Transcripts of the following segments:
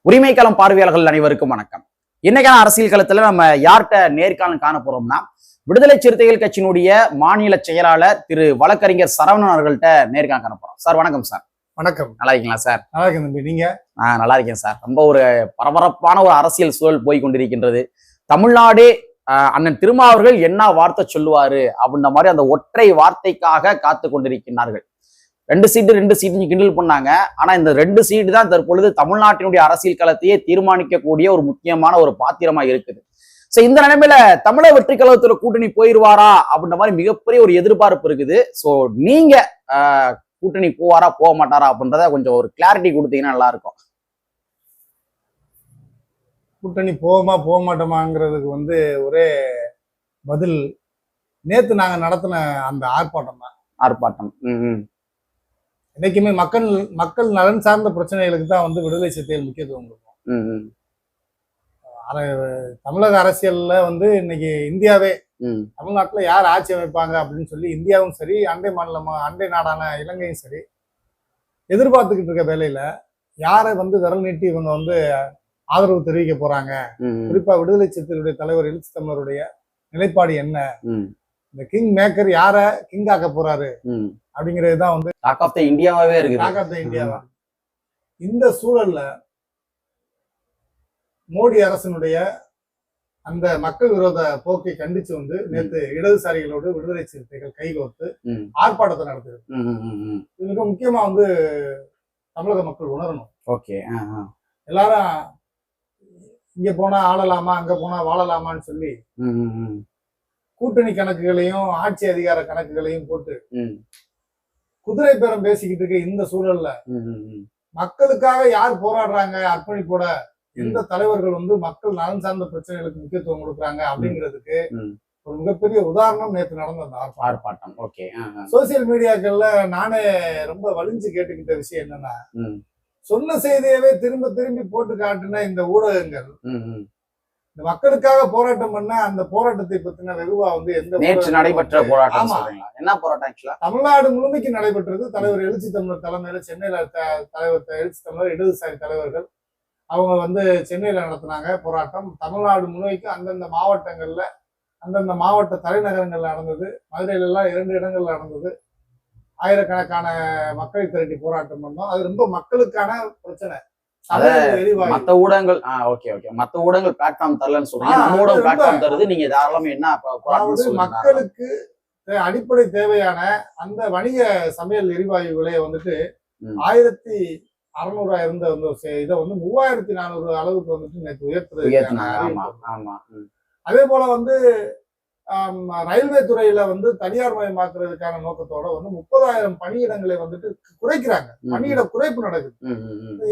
உரிமைக்களம் பார்வையாளர்கள் அனைவருக்கும் வணக்கம். இன்னைக்கான அரசியல் களத்துல நம்ம யார்கிட்ட நேர்காணல் காண போறோம்னா, விடுதலை சிறுத்தைகள் கட்சியினுடைய மாநில செயலாளர் திரு வழக்கறிஞர் சரவணன் அவர்கள்ட்ட நேர்காணல் காண போறோம். சார் வணக்கம் சார். வணக்கம். நல்லா இருக்கீங்களா சார்? நல்லா இருக்கேன் தம்பி, நீங்க? நல்லா இருக்கேன் சார். ரொம்ப ஒரு பரபரப்பான ஒரு அரசியல் சூழல் போய் கொண்டிருக்கின்றது. தமிழ்நாடே அண்ணன் திருமாவர்கள் என்ன வார்த்தை சொல்லுவாரு அப்படின்ற மாதிரி அந்த ஒற்றை வார்த்தைக்காக காத்து கொண்டிருக்கிறார்கள். 2 சீட்டு கிண்டல் பண்ணாங்க. ஆனா இந்த 2 சீட்டு தான் தற்பொழுது தமிழ்நாட்டினுடைய அரசியல் களத்தையே தீர்மானிக்கக்கூடிய ஒரு முக்கியமான ஒரு பாத்திரமா இருக்குது. சோ இந்த நிலைமையில தமிழக வெற்றி கழகத்துல கூட்டணி போயிருவாரா அப்படின்ற மாதிரி மிகப்பெரிய ஒரு எதிர்பார்ப்பு இருக்குது. சோ நீங்க கூட்டணி போவாரா போக மாட்டாரா அப்படின்றத கொஞ்சம் ஒரு கிளாரிட்டி கொடுத்தீங்கன்னா நல்லா இருக்கும். கூட்டணி போவோமா போக மாட்டோமாங்கிறதுக்கு ஒரே பதில் நேத்து நாங்க நடத்தின அந்த ஆர்ப்பாட்டம் தான். ஆர்ப்பாட்டம் என்னைக்குமே மக்கள் நலன் சார்ந்த பிரச்சனைகளுக்கு தான் விடுதலை சிறுத்தைகள் முக்கியத்துவம் கொடுக்கும். தமிழக அரசியல்ல இன்னைக்கு இந்தியாவே தமிழ்நாட்டுல யார் ஆட்சி அமைப்பாங்க அப்படின்னு சொல்லி இந்தியாவும் சரி, அண்டை நாடான இலங்கையும் சரி எதிர்பார்த்துக்கிட்டு இருக்க வேலையில யாரை விரல் நீட்டி இவங்க ஆதரவு தெரிவிக்க போறாங்க. குறிப்பா விடுதலை சிறுத்தைகளுடைய தலைவர் எழுச்சி தமிழருடைய நிலைப்பாடு என்ன, இந்த கிங் மேக்கர் யார கிங் ஆக்க போறாரு அப்படிங்கிறதுதான் டாக் ஆஃப் தி இந்தியாவே இருக்கு. டாக் ஆஃப் தி இந்தியாவா. இந்த சூழல்ல மோடி அரசனுடைய அந்த மக்கள் விரோத போக்கை கண்டிச்சு நேற்று இடதுசாரிகளோடு விடுதலை சிறுத்தைகள் கைகோர்த்து ஆர்ப்பாட்டத்தை நடத்துது. இது மிக முக்கியமா தமிழக மக்கள் உணரணும். ஓகே, எல்லாரும் இங்க போனா ஆளலாமா அங்க போனா வாழலாமான்னு சொல்லி கூட்டணி கணக்குகளையும் ஆட்சி அதிகார கணக்குகளையும் போட்டு குதிரை பேரம் பேசிக்கிட்டு இருக்க இந்த சூழல்ல மக்களுக்காக யார் போராடுறாங்க, அர்ப்பணிப்போட எந்த தலைவர்கள் மக்கள் நலன் சார்ந்த பிரச்சனைகளுக்கு முக்கியத்துவம் கொடுக்குறாங்க அப்படிங்கிறதுக்கு ஒரு மிகப்பெரிய உதாரணம் நேற்று நடந்த அந்த ஆர்ப்பாட்டம். ஓகே, சோசியல் மீடியாக்கள்ல நானே ரொம்ப வலிஞ்சு கேட்டுக்கிட்ட விஷயம் என்னன்னா, சொன்ன செய்தியவே திரும்பி போட்டு காட்டுன இந்த ஊடகங்கள் இந்த மக்களுக்காக போராட்டம் பண்ண அந்த போராட்டத்தை பத்தின வெகுவா எந்த நேற்று நடைபெற்ற போராட்டம் என்ன போராட்டம்? தமிழ்நாடு முழுமைக்கு நடைபெற்றது. தலைவர் எழுச்சி தமிழர் தலைமையில சென்னையில தலைவர் எழுச்சி தமிழர் இடதுசாரி தலைவர்கள் அவங்க சென்னையில நடத்தினாங்க போராட்டம். தமிழ்நாடு முழுமைக்கு அந்தந்த மாவட்டங்கள்ல அந்தந்த மாவட்ட தலைநகரங்கள்ல நடந்தது. மதுரையில எல்லாம் 2 இடங்கள்ல நடந்தது. ஆயிரக்கணக்கான மக்களை திரட்டி போராட்டம் பண்ணோம். அது ரொம்ப மக்களுக்கான பிரச்சனை. மத்த ஊடகங்கள் மத்த ஊடகங்கள் பிளாட்ஃபார்ம் தரலன்னு சொல்றீங்க. நம்ம ஊடகம் பிளாட்ஃபார்ம் தருது. நீங்க தாராளமா என்ன மக்களுக்கு அடிப்படை தேவையான அந்த வணிக சமையல் எரிவாயு விலையை 1600 இருந்த இதை 3400 அளவுக்கு நேற்று உயர்த்துறது. அதே போல ரயில்வே துறையில தனியார் மயமாக்குறதுக்கான நோக்கத்தோட 30,000 பணியிடங்களை குறைக்கிறாங்க. பணியிட குறைப்பு நடக்குது.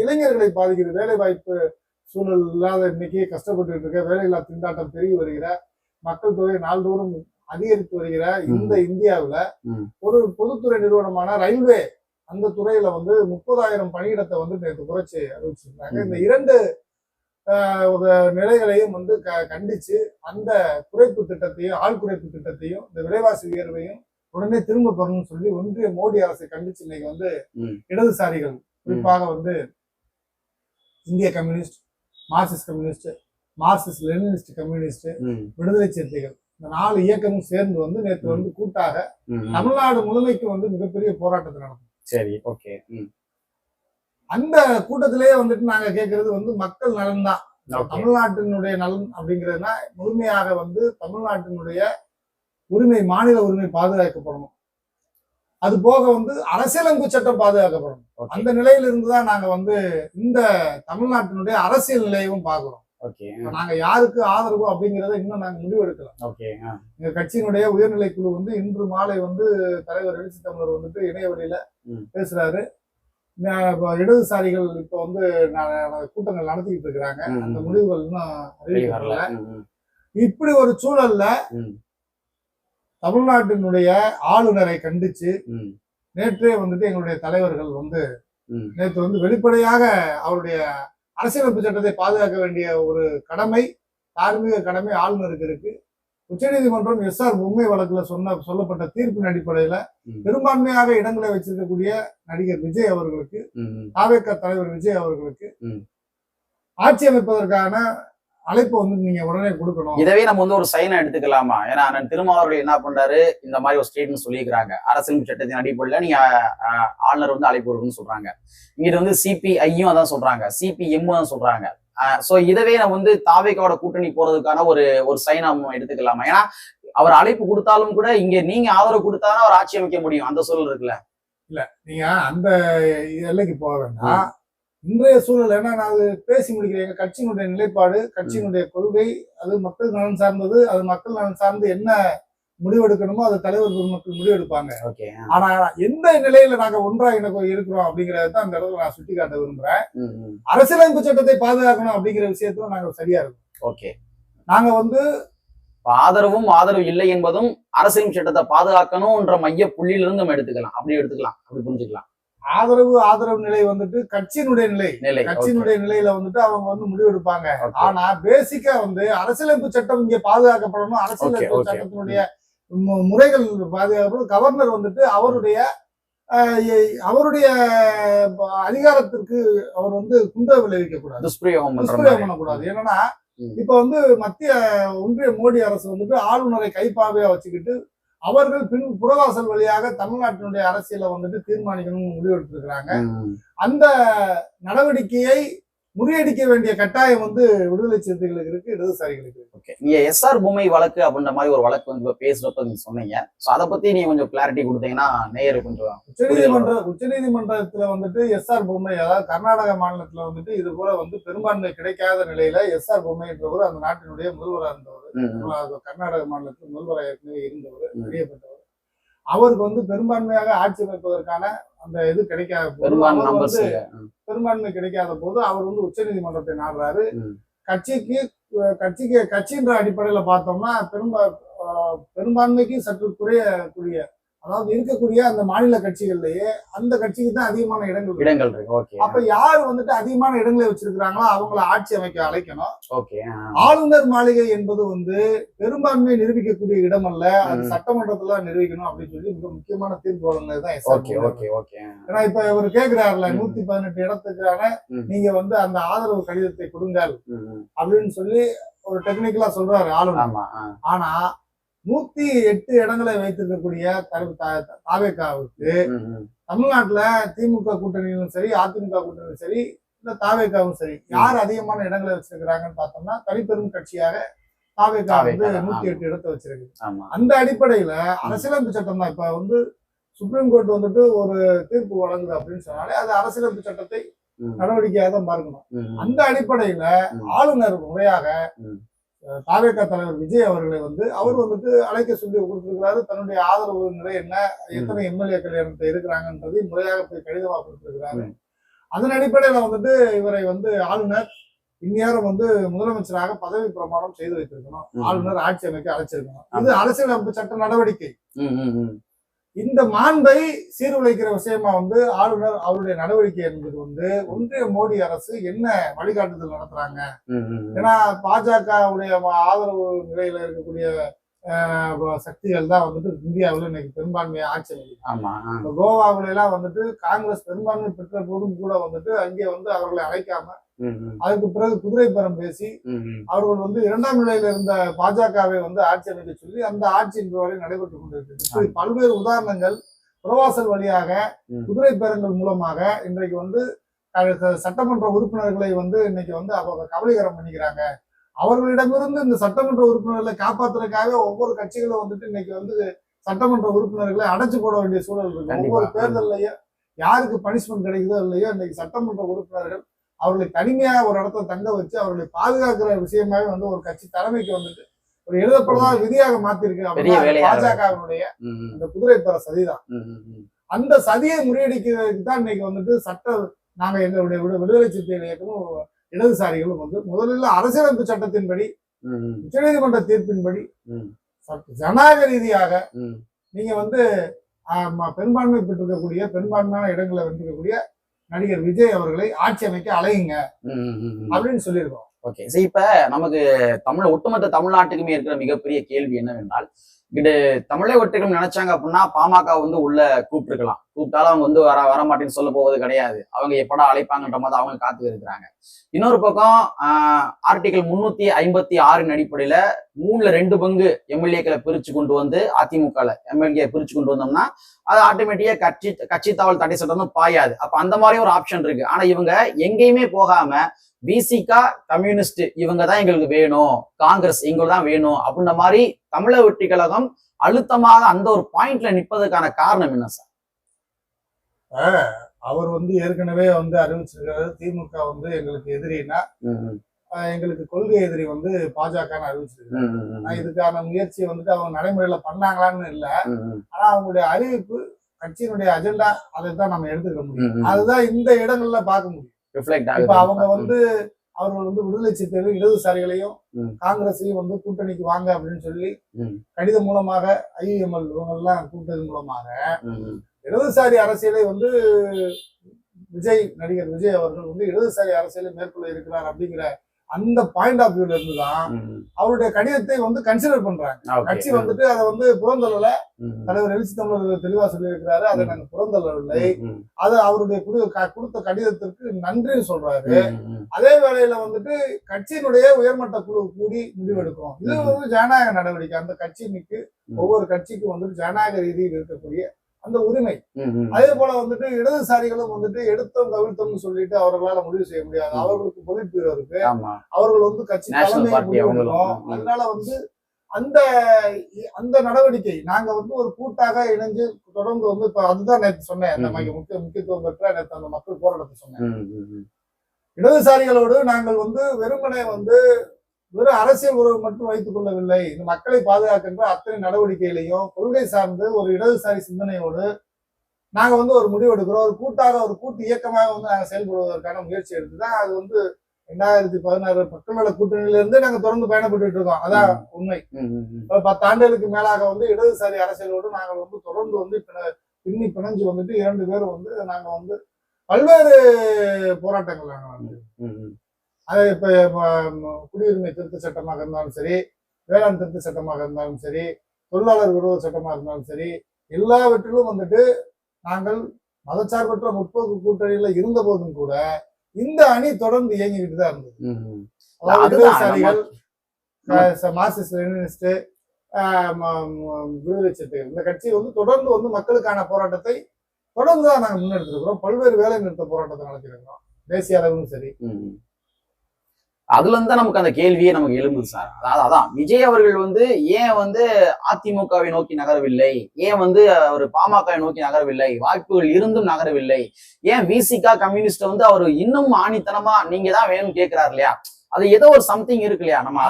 இளைஞர்களை பாதிக்குது. வேலை வாய்ப்பு சூழல் இல்லாத இன்னைக்கு கஷ்டப்பட்டு இருக்க, வேலையில்லா திண்டாட்டம் பெருகி வருகிற, மக்கள் தொகை நாள்தோறும் அதிகரித்து வருகிற இந்த இந்தியாவுல ஒரு பொதுத்துறை நிறுவனமான ரயில்வே அந்த துறையில 30,000 பணியிடத்தை நேற்று குறைச்சு அறிவிச்சிருக்காங்க. இந்த 2 நிலைகளையும் கண்டிச்சு அந்த குறைப்பு திட்டத்தையும் ஆள் குறைப்பு திட்டத்தையும் இந்த விலைவாசி உயர்வையும் உடனே திரும்ப பெறணும்னு சொல்லி ஒன்றிய மோடி அரசை கண்டிச்சு இன்னைக்கு இடதுசாரிகள் குறிப்பாக இந்திய communist, Marxist communist, Marxist Leninist communist, விடுதலை சிறுத்தைகள் இந்த 4 இயக்கமும் சேர்ந்து நேற்று கூட்டாக தமிழ்நாடு முழுமைக்கு மிகப்பெரிய போராட்டத்தை நடக்கும். சரி, ஓகே. அந்த கூட்டத்திலேயே நாங்க கேட்கறது மக்கள் நலன் தான். தமிழ்நாட்டினுடைய நலன் அப்படிங்கிறதுனா முழுமையாக தமிழ்நாட்டினுடைய உரிமை, மாநில உரிமை பாதுகாக்கப்படணும். அது போக அரசியலமைப்பு சட்டம் பாதுகாக்கப்படணும். அந்த நிலையில இருந்துதான் நாங்க இந்த தமிழ்நாட்டினுடைய அரசியல் நிலையவும் பார்க்கிறோம். நாங்க யாருக்கு ஆதரவு அப்படிங்கறத இன்னும் நாங்க முடிவெடுக்கலாம். எங்க கட்சியினுடைய உயர்நிலை குழு இன்று மாலை தலைவர் எழுச்சி தமிழர் இணையவழியில பேசுறாரு. இடதுசாரிகள் இப்ப கூட்டங்கள் நடத்திக்கிட்டு இருக்கிறாங்க. அந்த முடிவுகள் இன்னும் அறிவிக்கப்படல. இப்படி ஒரு சூழல்ல தமிழ்நாட்டினுடைய ஆளுநரை கண்டிச்சு நேற்றே எங்களுடைய தலைவர்கள் நேற்று வெளிப்படையாக அவருடைய அரசியலமைப்பு சட்டத்தை பாதுகாக்க வேண்டிய ஒரு கடமை, தார்மீக கடமை ஆளுநருக்கு இருக்கு. உச்சநீதிமன்றம் எஸ்ஆர் பொம்மை வழக்குல சொல்லப்பட்ட தீர்ப்பின் அடிப்படையில பெரும்பான்மையாக இடங்களை வச்சிருக்கக்கூடிய நடிகர் விஜய் அவர்களுக்கு, தாவேக தலைவர் விஜய் அவர்களுக்கு ஆட்சி அமைப்பதற்கான அழைப்பு வந்து நீங்க உடனே கொடுக்கணும். இதவே நம்ம வந்து ஒரு சைனா எடுத்துக்கலாமா? ஏன்னா அண்ணன் திருமாவர்கள் என்ன பண்றாரு, இந்த மாதிரி ஒரு ஸ்டேட்மெண்ட் சொல்லியிருக்கிறாங்க. அரசியல் சட்டத்தின் அடிப்படையில் நீங்க ஆளுநர் வந்து அழைப்பு கொடுக்கணும்னு சொல்றாங்க. இங்க வந்து சிபிஐயும் அதான் சொல்றாங்க, சிபிஎம் தான் சொல்றாங்க. சோ இதவே நம்ம வந்து தாவேக்காவோட கூட்டணி போறதுக்கான ஒரு சைனா எடுத்துக்கலாமா? ஏன்னா அவர் அழைப்பு கொடுத்தாலும் கூட இங்க நீங்க ஆதரவு கொடுத்தாதான் அவர் ஆட்சி அமைக்க முடியும், அந்த சூழல் இருக்குல்ல. இல்ல நீங்க அந்த எல்லைக்கு போக வேண்டாம். இன்றைய சூழல் என்ன, நான் அது பேசி முடிக்கிறேன். எங்க கட்சியினுடைய நிலைப்பாடு, கட்சியினுடைய கொள்கை, அது மக்கள் நலன் சார்ந்தது. அது மக்கள் நலன் சார்ந்து என்ன முடிவெடுக்கணுமோ அது தலைவர் பெருமக்கள் முடிவெடுப்பாங்க. ஆனா எந்த நிலையில நாங்க ஒன்றா இருக்கிறோம் அப்படிங்கறத தான் அந்த இடத்துல நான் சுட்டி காட்ட விரும்புறேன். அரசியலமைப்பு சட்டத்தை பாதுகாக்கணும் அப்படிங்கிற விஷயத்துல நாங்க சரியா இருக்கோம். நாங்க வந்து ஆதரவு இல்லை என்பதும் அரசியல் சட்டத்தை பாதுகாக்கணும்ன்ற மைய புள்ளியிலிருந்து நம்ம எடுத்துக்கலாம், அப்படி புரிஞ்சுக்கலாம். ஆதரவு நிலை வந்துட்டு கட்சியினுடைய நிலை, கட்சியினுடைய நிலையில வந்துட்டு அவங்க வந்து முடிவெடுப்பாங்க. ஆனா பேசிக்கா வந்து அரசியலமைப்பு சட்டம் இங்க பாதுகாக்கப்படணும், அரசியலமைப்பு சட்டத்தினுடைய முறைகள் பாதுகாக்கப்படும். கவர்னர் வந்துட்டு அவருடைய அதிகாரத்திற்கு அவர் வந்து குந்த விளைவிக்க கூடாது, துஷ்பிரயோகம் பண்ணக்கூடாது. என்னன்னா இப்ப வந்து மத்திய ஒன்றிய மோடி அரசு வந்துட்டு ஆளுநரை கைப்பாவையா வச்சுக்கிட்டு அவர்கள் புறவாசல் வழியாக தமிழ்நாட்டினுடைய அரசியலை வந்துட்டு தீர்மானிக்கணும்னு முடிவெடுத்திருக்கிறாங்க. அந்த நடவடிக்கையை முறியடிக்க வேண்டிய கட்டாயம் வந்து விடுதலை சிறுத்தைகளுக்கு இருக்கு, இடதுசாரிகளுக்கு இருக்கு. நீங்க எஸ்ஆர் பொம்மை வழக்கு அப்படின்ற மாதிரி ஒரு வழக்கு வந்து பேசுறப்ப நீங்க சொன்னீங்க. அதை பத்தி நீங்க கொஞ்சம் கிளாரிட்டி கொடுத்தீங்கன்னா நேயர் கொஞ்சம். உச்சநீதிமன்றத்துல வந்துட்டு எஸ்ஆர் பொம்மை, அதாவது கர்நாடக மாநிலத்துல வந்துட்டு இது போல வந்து பெரும்பான்மை கிடைக்காத நிலையில எஸ்ஆர் பொம்மை என்றவர் அந்த நாட்டினுடைய முதல்வராக இருந்தவர், கர்நாடக மாநிலத்தில் முதல்வராக ஏற்கனவே இருந்தவர், வெளியப்பட்டவர். அவருக்கு வந்து பெரும்பான்மையாக ஆட்சி அமைப்பதற்கான அந்த இது கிடைக்காத போது, பெரும்பான்மை கிடைக்காத போது அவர் வந்து உச்ச நீதிமன்றத்தை நாடுறாரு. கட்சின்ற அடிப்படையில பார்த்தோம்னா பெரும்பான்மைக்கு சற்று குறையக்கூடிய, அதாவது இருக்கக்கூடிய அந்த மாநில கட்சிகள்லயே அந்த கட்சிக்கு தான் அதிகமான இடங்கள் இருக்கு. அப்ப யார் வந்துட்டு அதிகமான இடங்களை வச்சிருக்கிறாங்களோ அவங்கள ஆட்சி அமைக்க அழைக்கணும். ஆளுநர் மாளிகை என்பது வந்து பெரும்பான்மையை நிரூபிக்கக்கூடிய இடம் அல்ல, அது சட்டமன்றத்துல நிரூபிக்கணும் அப்படின்னு சொல்லி மிக முக்கியமான தீர்ப்பு வழங்கினதுதான். ஏன்னா இப்ப இவர் கேட்கிறாருல 118 இடத்துக்கான நீங்க வந்து அந்த ஆதரவு கடிதத்தை கொடுங்கள் அப்படின்னு சொல்லி ஒரு டெக்னிக்கலா சொல்றாரு ஆளுநர். ஆனா 108 இடங்களை வைத்திருக்கக்கூடிய தாவேகாவுக்கு தமிழ்நாட்டுல திமுக கூட்டணியிலும் சரி, அதிமுக கூட்டணியும் சரி, இந்த தாவேகாவும் சரி, யார் அதிகமான இடங்களை வச்சிருக்கிறாங்கன்னு பார்த்தோம்னா தனிப்பெரும் கட்சியாக தாவேகா வந்து 108 இடத்தை வச்சிருக்கு. அந்த அடிப்படையில அரசியலமைப்பு சட்டம் தான். இப்ப வந்து சுப்ரீம் கோர்ட் வந்துட்டு ஒரு தீர்ப்பு வழங்குது அப்படின்னு சொன்னாலே அது அரசியலமைப்பு சட்டத்தை நடவடிக்கையாக தான் பார்க்கணும். அந்த அடிப்படையில ஆளுநர் முறையாக தாவேகா தலைவர் விஜய் அவர்களை வந்து அவர் வந்துட்டு அழைக்க சொல்லி கொடுத்திருக்கிறாரு. தன்னுடைய ஆதரவு நிலை என்ன, எத்தனை எம்எல்ஏக்கள் இருக்கிறாங்கன்றது முறையாக போய் கடிதமா கொடுத்திருக்கிறாரு. அதன் அடிப்படையில வந்துட்டு இவரை வந்து ஆளுநர் இந்நேரம் வந்து முதலமைச்சராக பதவி பிரமாணம் செய்து வைத்திருக்கணும், ஆளுநர் ஆட்சி அமைக்க அழைச்சிருக்கணும். இது அரசியலமைப்பு சட்ட நடவடிக்கை. இந்த மாண்பை சீர்குலைக்கிற விஷயமா வந்து ஆளுநர் அவருடைய நடவடிக்கை என்பது வந்து ஒன்றிய மோடி அரசு என்ன வழிகாட்டுதல் நடத்துறாங்க. ஏன்னா பாஜகவுடைய ஆதரவு நிலையில இருக்கக்கூடிய சக்திகள் தான் வந்துட்டு இந்தியாவில் இன்னைக்கு பெரும்பான்மையை ஆட்சி அமைக்கும். கோவாவில எல்லாம் வந்துட்டு காங்கிரஸ் பெரும்பான்மை பெற்ற போதும் கூட வந்துட்டு அங்கே வந்து அவர்களை அழைக்காம அதுக்கு பிறகு குதிரை பேரம் பேசி அவர்கள் வந்து 2ஆம் நிலையில இருந்த பாஜகவை வந்து ஆட்சி அமைக்க சொல்லி அந்த ஆட்சி இன்று வரை நடைபெற்றுக் கொண்டிருக்கிறது. இப்படி பல்வேறு உதாரணங்கள் புறவாசல் வழியாக குதிரை பேரங்கள் மூலமாக இன்றைக்கு வந்து சட்டமன்ற உறுப்பினர்களை வந்து இன்னைக்கு வந்து அவங்க கபலீகரம் பண்ணிக்கிறாங்க. அவர்களிடமிருந்து இந்த சட்டமன்ற உறுப்பினர்களை காப்பாற்றுறதுக்காக ஒவ்வொரு கட்சிகளும் வந்துட்டு இன்னைக்கு வந்து சட்டமன்ற உறுப்பினர்களை அடைச்சு போட வேண்டிய சூழல் இருக்கு. ஒவ்வொரு தேர்தலையும் யாருக்கு பனிஷ்மெண்ட் கிடைக்குதோ இல்லையோ இன்னைக்கு சட்டமன்ற உறுப்பினர்கள் அவர்களை தனிமையாக ஒரு இடத்துல தங்க வச்சு அவர்களை பாதுகாக்கிற விஷயமாவே வந்து ஒரு கட்சி தலைமைக்கு வந்துட்டு ஒரு எழுதப்படாத விதியாக மாத்திருக்கு. பாஜகவினுடைய இந்த குதிரை பெற சதிதான். அந்த சதியை முறியடிக்கிறதுக்கு தான் இன்னைக்கு வந்துட்டு நாங்க எங்களுடைய விடுதலை சிறுத்தைகள் இயக்கமும் இடதுசாரிகளும் வந்து முதலில் அரசியலமைப்பு சட்டத்தின்படி உச்சநீதிமன்ற தீர்ப்பின்படி ஜனநாயக ரீதியாக நீங்க வந்து பெரும்பான்மை பெற்றிருக்கக்கூடிய பெரும்பான்மையான இடங்களை வென்றிருக்கக்கூடிய நடிகர் விஜய் அவர்களை ஆட்சி அமைக்க அலையுங்க அப்படின்னு சொல்லியிருக்கோம். ஓகே, சரி, இப்ப நமக்கு ஒட்டுமொத்த தமிழ்நாட்டுக்குமே இருக்கிற மிகப்பெரிய கேள்வி என்னவென்றால், தமிழை ஒட்டுகள் நினைச்சாங்க அப்படின்னா பாமக வந்து உள்ள கூப்பிட்டுருக்கலாம். கூப்பிட்டாலும் அவங்க வந்து வரமாட்டேன்னு சொல்ல போவது கிடையாது. அவங்க எப்படா அழைப்பாங்கன்ற மாதிரி அவங்க காத்து இருக்கிறாங்க. இன்னொரு பக்கம் ஆர்டிகல் 356 அடிப்படையில 3/2 பங்கு எம்எல்ஏக்களை பிரிச்சு கொண்டு வந்து அதிமுக எம்எல்ஏ பிரிச்சு கொண்டு வந்தோம்னா அது ஆட்டோமேட்டிக்கா கட்சி தாவல் தடை சட்டம் பாயாது. அப்ப அந்த மாதிரி ஒரு ஆப்ஷன் இருக்கு. ஆனா இவங்க எங்கேயுமே போகாம விசிகா கம்யூனிஸ்ட் இவங்க தான் எங்களுக்கு வேணும், காங்கிரஸ் எங்களுக்கு தான் வேணும் அப்படின்ற மாதிரி தமிழக வெற்றி கழகம் அழுத்தமாக அந்த ஒரு பாயிண்ட்ல நிற்பதற்கான காரணம் என்ன சார்? அவர் வந்து ஏற்கனவே வந்து அறிவிச்சிருக்காரு, திமுக வந்து எங்களுக்கு எதிரின்னா எங்களுக்கு கொள்கை எதிரி வந்து பாஜக அறிவிச்சிருக்காரு. இதுக்கான முயற்சியை வந்துட்டு அவங்க நடைமுறையில பண்ணாங்களான்னு இல்ல, ஆனா அவங்களுடைய அறிவிப்பு கட்சியினுடைய அஜெண்டா அதை தான் நம்ம எடுத்துக்க முடியும். அதுதான் இந்த இடங்கள்ல பார்க்க முடியும். இப்ப அவங்க வந்து அவர்கள் வந்து விடுதலை சிறுத்தைகள் இடதுசாரிகளையும் காங்கிரஸையும் வந்து கூட்டணிக்கு வாங்க அப்படின்னு சொல்லி கடிதம் மூலமாக ஐஎம்எல் இவங்க எல்லாம் கூட்டணி மூலமாக இடதுசாரி அரசியலை வந்து நடிகர் விஜய் அவர்கள் வந்து இடதுசாரி அரசியலை மேற்கொள்ள இருக்கிறார் அப்படிங்கிற அந்த பாயிண்ட் ஆஃப் வியூல இருந்துதான் அவருடைய கடிதத்தை வந்து கன்சிடர் பண்றாங்க. கட்சி வந்துட்டு அதை வந்து புறந்தள்ளல. தலைவர் எழுச்சி தமிழர் தெளிவா சொல்லி இருக்கிறாரு, அதை நாங்க புறந்தள்ளவில்லை. அது அவருடைய கொடுத்த கடிதத்திற்கு நன்றி சொல்றாரு. அதே வேளையில வந்துட்டு கட்சியினுடைய உயர்மட்ட குழு கூடி முடிவெடுக்கும். இது வந்து ஜனநாயக நடவடிக்கை. அந்த கட்சிக்கு ஒவ்வொரு கட்சிக்கும் வந்துட்டு ஜனநாயக ரீதியில் இருக்கக்கூடிய அந்த உரிமை. அதே போல வந்துட்டு இடதுசாரிகளும் வந்துட்டு எடுத்தோம் கவிழ்த்தோம்னு சொல்லிட்டு அவர்களால முடிவு செய்ய முடியாது. அவர்களுக்கு பொலிட்பீரோ இருக்கு, அவர்கள் வந்து கட்சி தலைமை முடிவெடுக்கும். அதனால வந்து அந்த அந்த நடவடிக்கை நாங்க வந்து ஒரு கூட்டாக இணைஞ்சு தொடர்ந்து வந்து இப்ப அதுதான் நேற்று சொன்னேன், அந்த முக்கியத்துவம் பெற்ற நேற்று அந்த மக்கள் போராட்டத்தை சொன்னேன். இடதுசாரிகளோடு நாங்கள் வந்து வெறுமனே வந்து வெறும் அரசியல் உறவு மட்டும் வைத்துக் கொள்ளவில்லை, இந்த மக்களை பாதுகாக்கின்ற அத்தனை நடவடிக்கைகளையும் கொள்கை சார்ந்து ஒரு இடதுசாரி சிந்தனையோடு நாங்க வந்து ஒரு முடிவு எடுக்கிறோம். ஒரு கூட்டாக ஒரு கூட்டு இயக்கமாக வந்து நாங்க செயல்படுவதற்கான முயற்சி எடுத்துதான் அது வந்து 2016 மக்கள் நல கூட்டணியில இருந்து நாங்க தொடர்ந்து பயணப்பட்டு இருக்கோம். அதான் உண்மை. 10 ஆண்டுகளுக்கு மேலாக வந்து இடதுசாரி அரசியலோடு நாங்கள் வந்து தொடர்ந்து வந்து பிணைஞ்சு வந்துட்டு 2 பேரும் வந்து நாங்க வந்து பல்வேறு போராட்டங்கள் நாங்க வந்து அது இப்ப குடியுரிமை திருத்த சட்டமாக இருந்தாலும் சரி, வேளாண் திருத்த சட்டமாக இருந்தாலும் சரி, தொழிலாளர் விரோத சட்டமாக இருந்தாலும் சரி, எல்லாவற்றிலும் வந்துட்டு நாங்கள் மதச்சார்பற்ற முற்போக்கு கூட்டணியில இருந்த போதும் கூட இந்த அணி தொடர்ந்து இயங்கிக்கிட்டு தான் இருந்தது. அதாவது இடதுசாரிகள், மார்க்சிஸ்ட் லெனினிஸ்ட், விடுதலை சிறுத்தைகள் இந்த கட்சி வந்து தொடர்ந்து வந்து மக்களுக்கான போராட்டத்தை தொடர்ந்து தான் நாங்கள் முன்னெடுத்திருக்கிறோம். பல்வேறு வேலை நிறுத்த போராட்டத்தை நடத்திருக்கிறோம் தேசிய அளவிலும் சரி. அதுல இருந்தா நமக்கு அந்த கேள்வியே நமக்கு எழும்புது சார். அதான் விஜய் அவர்கள் வந்து ஏன் வந்து அதிமுகவை நோக்கி நகரவில்லை, ஏன் வந்து அவர் பாமகவை நோக்கி நகரவில்லை, வாய்ப்புகள் இருந்தும் நகரவில்லை, ஏன் விசிகா கம்யூனிஸ்ட் வந்து அவர் இன்னும் ஆணித்தனமா நீங்க தான் வேணும்னு கேட்கிறாரு இல்லையா? அது ஏதோ ஒரு சம்திங் இருக்கு இல்லையா? நம்ம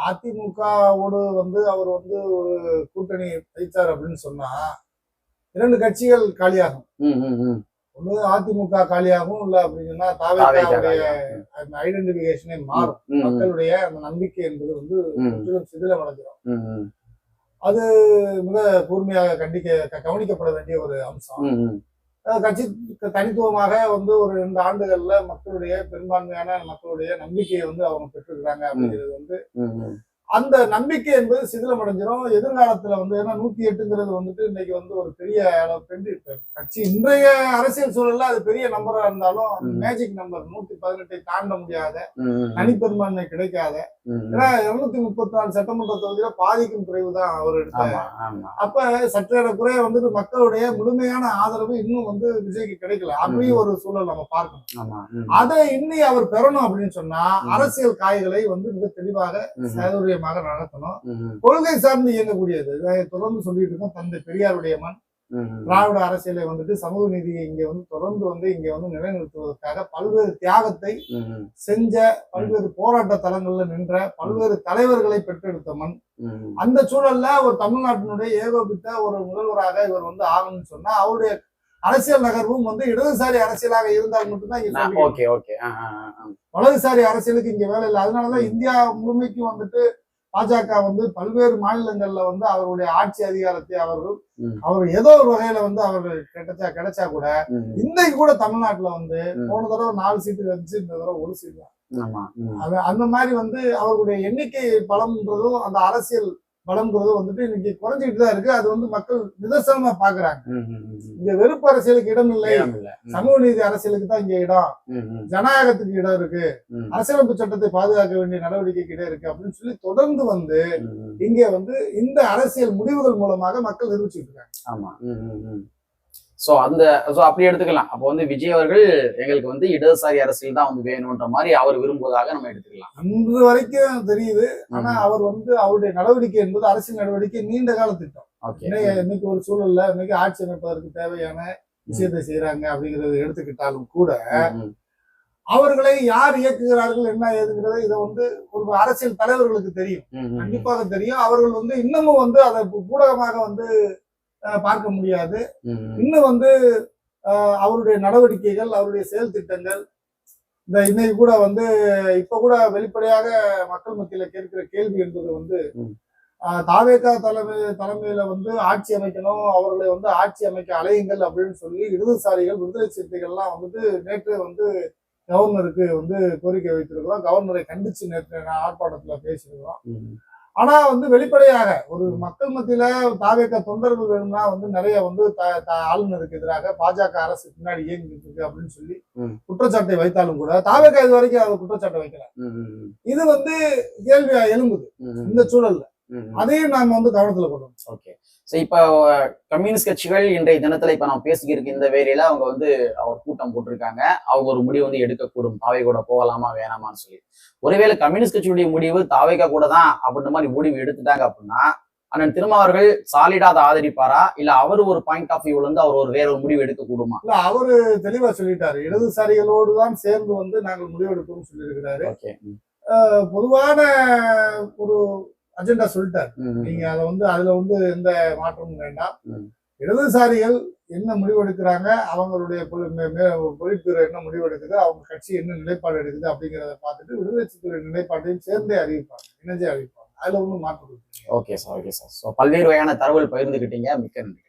அதிமுகவோடு வந்து அவர் வந்து ஒரு கூட்டணி வைத்தார் அப்படின்னு சொன்னா 2 கட்சிகள் காலியாகும். ஒண்ணு அதிமுக காலியாகும், இல்ல அப்படின்னா தாவேக்காவுடைய அந்த ஐடென்டிபிகேஷனே மாறும். மக்களுடைய அந்த நம்பிக்கை என்பது வந்து சிதிலம் அடைஞ்சிடும். அது மிக கூர்மையாக கவனிக்கப்பட வேண்டிய ஒரு அம்சம். கட்சி தனித்துவமாக வந்து ஒரு 2 ஆண்டுகள்ல மக்களுடைய பெரும்பான்மையான மக்களுடைய நம்பிக்கையை வந்து அவங்க பெற்றிருக்கிறாங்க அப்படிங்கிறது வந்து அந்த நம்பிக்கை என்பது சிதிலம் அடைஞ்சிடும் எதிர்காலத்துல வந்து. ஏன்னா 108ங்கிறது வந்துட்டு இன்னைக்கு வந்து ஒரு பெரிய கட்சி இன்றைய அரசியல் சூழல்ல அது பெரிய நம்பரா இருந்தாலும் மேஜிக் நம்பர் 118 தாண்ட முடியாத, தனிப்பெரும்பான்மை கிடைக்காத. ஏன்னா 234 சட்டமன்ற தொகுதியில பாதிக்கும் குறைவு தான் அவர் எடுத்தாங்க. அப்ப சற்றேற குறைய வந்துட்டு மக்களுடைய முழுமையான ஆதரவு இன்னும் வந்து விஜய்க்கு கிடைக்கல. அப்படியும் ஒரு சூழல் நம்ம பார்க்கணும். அதை இன்னி அவர் பெறணும் அப்படின்னு சொன்னா அரசியல் காய்களை வந்து மிக தெளிவாக சௌகரியமாக நடத்தணும். கொள்கை சார்ந்து இயங்கக்கூடியது தொடர்ந்து சொல்லிட்டு இருக்கோம். தந்தை பெரியாருடைய மண் திராவிட அரசியலை வந்துட்டு சமூக நீதியை இங்க வந்து தொடர்ந்து வந்து இங்க வந்து நிலைநிறுத்துவதற்காக பல்வேறு தியாகத்தை செஞ்ச, பல்வேறு போராட்ட தளங்கள்ல நின்ற பல்வேறு தலைவர்களை பெற்றெடுத்த மண். அந்த சூழல்ல ஒரு தமிழ்நாட்டினுடைய ஏகோபித்த ஒரு முதல்வராக இவர் வந்து ஆகணும்னு சொன்னா அவருடைய அரசியல் நகர்வும் வந்து இடதுசாரி அரசியலாக இருந்தால் மட்டும்தான் வலதுசாரி அரசியலுக்கு இங்க வேலை இல்லை. அதனாலதான் இந்தியா முழுமைக்கும் வந்துட்டு பாஜக வந்து பல்வேறு மாநிலங்கள்ல வந்து அவருடைய ஆட்சி அதிகாரத்தை அவர் ஏதோ ஒரு வகையில வந்து அவர்கள் கிடைச்சா கூட இன்னைக்கு கூட தமிழ்நாட்டுல வந்து போன தடவை 4 சீட்டு வந்துச்சு, இந்த தடவை 1 சீட் தான். அந்த மாதிரி வந்து அவருடைய எண்ணிக்கை பலம்ன்றதும் அந்த அரசியல் பலம்ங்கிறது வந்துட்டு இன்னைக்கு குறைஞ்சிட்டு தான் இருக்கு. அது வந்து மக்கள் நிதர்சனமா பாக்குறாங்க. ம், ம், ம், ம். இங்க வெறுப்பு அரசியலுக்கு இடம் இல்லை, இடம் இல்ல. ம், சமூக நீதி அரசியலுக்கு தான் இங்க இடம், ம், ம், ஜனநாயகத்துக்கு இடம் இருக்கு, ம், அரசியலமைப்பு சட்டத்தை பாதுகாக்க வேண்டிய நடவடிக்கைக்கு இடம் இருக்கு அப்படின்னு சொல்லி தொடர்ந்து வந்து ம், ம். இங்க வந்து இந்த அரசியல் முடிவுகள் மூலமாக மக்கள் நிரூபிச்சுட்டு இருக்காங்க. ஆமா. ம், ம், ம். சோ அப்படி எடுத்துக்கலாம். அப்போ வந்து விஜய் அவர்கள் எங்களுக்கு வந்து இடதுசாரி அரசியல் தான் வந்து வேணும்ன்ற மாதிரி அவர் விரும்புவதாக நம்ம எடுத்துக்கலாம். இன்று வரைக்கும் தெரியுது. ஆனா ம். அவர் வந்து அவருடைய நடவடிக்கை என்பது அரசியல் நடவடிக்கை நீண்ட கால திட்டம். ஓகே. இன்னைக்கு ஒரு சூழல்ல இன்னைக்கு ஆட்சி அமைப்பதற்கு தேவையான விஷயத்தை செய்யறாங்க அப்படிங்கறத எடுத்துக்கிட்டாலும் கூட ம், ம். அவர்களை யார் இயக்குகிறார்கள் என்ன ஏதுங்கிறது இதை வந்து ஒரு அரசியல் தலைவர்களுக்கு தெரியும், ம், ம், ம். கண்டிப்பாக தெரியும். அவர்கள் வந்து இன்னமும் வந்து அதை ஊடகமாக வந்து பார்க்க முடியாது. ம், ம். இன்னும் வந்து அவருடைய நடவடிக்கைகள், அவருடைய செயல் திட்டங்கள், இந்த இன்னைக்கு கூட வந்து இப்ப கூட வெளிப்படையாக மக்கள் மத்தியில கேட்கிற கேள்வி என்பது வந்து ம். தாவேகா தலைமையில வந்து ஆட்சி அமைக்கணும், அவர்களை வந்து ஆட்சி அமைக்க அலையுங்கள் அப்படின்னு சொல்லி இடதுசாரிகள், விடுதலை சிறுத்தைகள்லாம் வந்துட்டு நேற்று வந்து கவர்னருக்கு வந்து கோரிக்கை வைத்திருக்கிறோம். கவர்னரை கண்டிச்சு நேற்று ஆர்ப்பாட்டத்துல பேசியிருக்கிறோம். ம். ஆனா வந்து வெளிப்படையாக ஒரு மக்கள் மத்தியில தாவேகா தொண்டர்கள் வேணும்னா வந்து நிறைய வந்து ஆளுநருக்கு எதிராக பாஜக அரசு பின்னாடி இயங்கிட்டு இருக்கு அப்படின்னு சொல்லி ம். குற்றச்சாட்டை வைத்தாலும் கூட தாவேகா இது வரைக்கும் அதை குற்றச்சாட்டை வைக்கல. ம், ம், ம். இது வந்து கேள்வியா எழும்புது ம், ம். இந்த சூழல்ல. ம், ம். அதையும் நாம வந்து கவனத்துல கொண்டு வரணும். ஓகே. ஸோ இப்போ கம்யூனிஸ்ட் கட்சிகள் இன்றைய தினத்துல இப்ப நம்ம பேசிக்கிருக்க இந்த வேலையில அவங்க வந்து அவர் கூட்டம் போட்டிருக்காங்க. அவங்க ஒரு முடிவு வந்து எடுக்கக்கூடும், தாவை கூட போகலாமா வேணாமான்னு சொல்லி. ஒருவேளை கம்யூனிஸ்ட் கட்சியுடைய முடிவு தாவைக்கா கூட தான் அப்படின்ற மாதிரி முடிவு எடுத்துட்டாங்க அப்படின்னா அண்ணன் திருமாவர்கள் சாலிடா அதை ஆதரிப்பாரா, இல்ல அவர் ஒரு பாயிண்ட் ஆஃப் வியூல இருந்து அவர் ஒரு வேற ஒரு முடிவு எடுக்க கூடுமா? இல்ல அவரு தெளிவா சொல்லிட்டாரு, இடதுசாரிகளோடு தான் சேர்ந்து வந்து நாங்கள் முடிவெடுப்போம்னு சொல்லியிருக்கிறாரு. ஓகே. பொதுவான ஒரு அஜெண்டா சொல்லிட்டாரு. ம், நீங்க அதை வந்து அதுல வந்து எந்த மாற்றமும் வேண்டாம். ம். இடதுசாரிகள் என்ன முடிவெடுக்கிறாங்க, அவங்களுடைய பொலிட்பீரோ என்ன முடிவெடுக்குது, அவங்க கட்சி என்ன நிலைப்பாடு எடுக்குது அப்படிங்கிறத பார்த்துட்டு விடுதலை சிறுத்தைகளுடைய நிலைப்பாட்டையும் சேர்ந்தே அறிவிப்பாங்க, இணைஞ்சே அறிவிப்பாங்க. அதுல ஒன்றும் மாற்றம் இல்லை. Okay sir. Okay sir. So பல்வேறு வகையான தகவல் பகிர்ந்துக்கிட்டீங்க. மிக்க நன்றி.